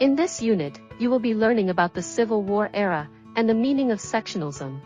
In this unit, you will be learning about the Civil War era and the meaning of sectionalism.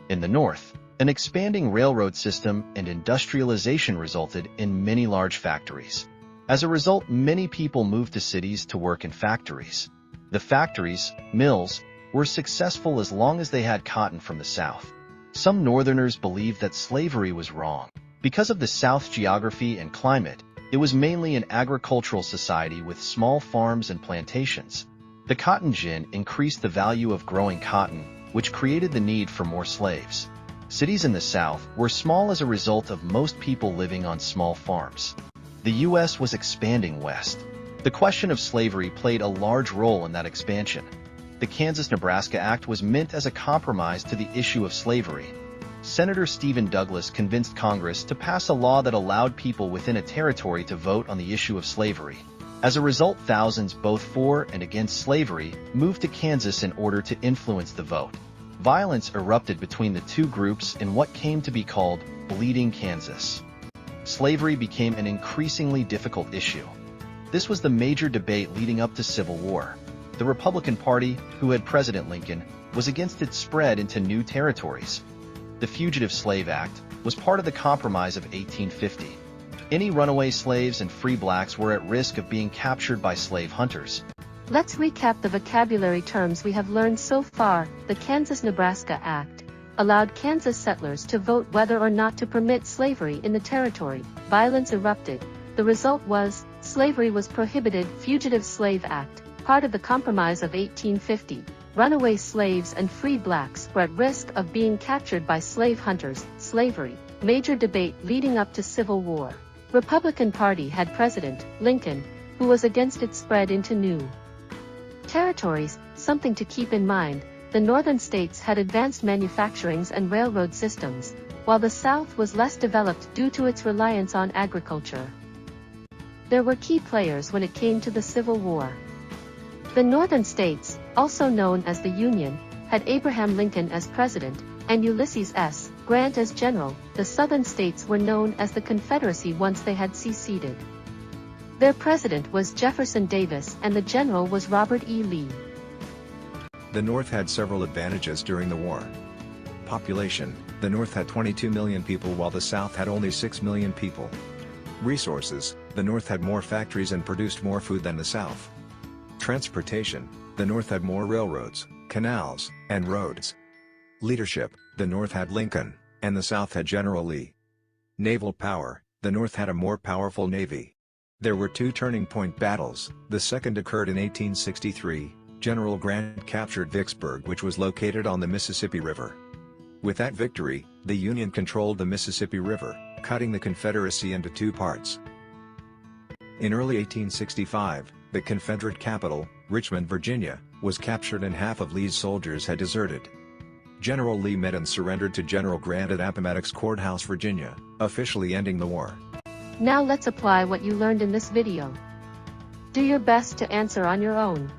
In the North, an expanding railroad system and industrialization resulted in many large factories. As a result, many people moved to cities to work in factories. The factories, mills, were successful as long as they had cotton from the South. Some Northerners believed that slavery was wrong. Because of the South's geography and climate, it was mainly an agricultural society with small farms and plantations. The cotton gin increased the value of growing cotton, which created the need for more slaves. Cities in the South were small as a result of most people living on small farms. The U.S. was expanding west. The question of slavery played a large role in that expansion. The Kansas-Nebraska Act was meant as a compromise to the issue of slavery. Senator Stephen Douglas convinced Congress to pass a law that allowed people within a territory to vote on the issue of slavery. As a result, thousands both for and against slavery moved to Kansas in order to influence the vote. Violence erupted between the two groups in what came to be called Bleeding Kansas. Slavery became an increasingly difficult issue. This was the major debate leading up to Civil War. The Republican Party, who had President Lincoln, was against its spread into new territories. The Fugitive Slave Act was part of the Compromise of 1850. Any runaway slaves and free blacks were at risk of being captured by slave hunters. Let's recap the vocabulary terms we have learned so far. The Kansas-Nebraska Act allowed Kansas settlers to vote whether or not to permit slavery in the territory. Violence erupted. The result was, slavery was prohibited. Fugitive Slave Act, part of the Compromise of 1850. Runaway slaves and free blacks were at risk of being captured by slave hunters. Slavery, major debate leading up to Civil War. Republican Party had President Lincoln, who was against its spread into new territories. Something to keep in mind, the northern states had advanced manufacturing and railroad systems, while the South was less developed due to its reliance on agriculture. There were key players when it came to the Civil War. The northern states, also known as the Union, had Abraham Lincoln as president, and Ulysses S. Grant as general. The southern states were known as the Confederacy once they had seceded. Their president was Jefferson Davis and the general was Robert E. Lee. The North had several advantages during the war. Population, the North had 22 million people while the South had only 6 million people. Resources, the North had more factories and produced more food than the South. Transportation, the North had more railroads, canals, and roads. Leadership, the North had Lincoln, and the South had General Lee. Naval power, the North had a more powerful navy. There were two turning point battles. The second occurred in 1863. General Grant captured Vicksburg, which was located on the Mississippi River. With that victory, the Union controlled the Mississippi River, cutting the Confederacy into two parts. In early 1865, the Confederate capital, Richmond, Virginia, was captured and half of Lee's soldiers had deserted. General Lee met and surrendered to General Grant at Appomattox Courthouse, Virginia, officially ending the war. Now let's apply what you learned in this video. Do your best to answer on your own.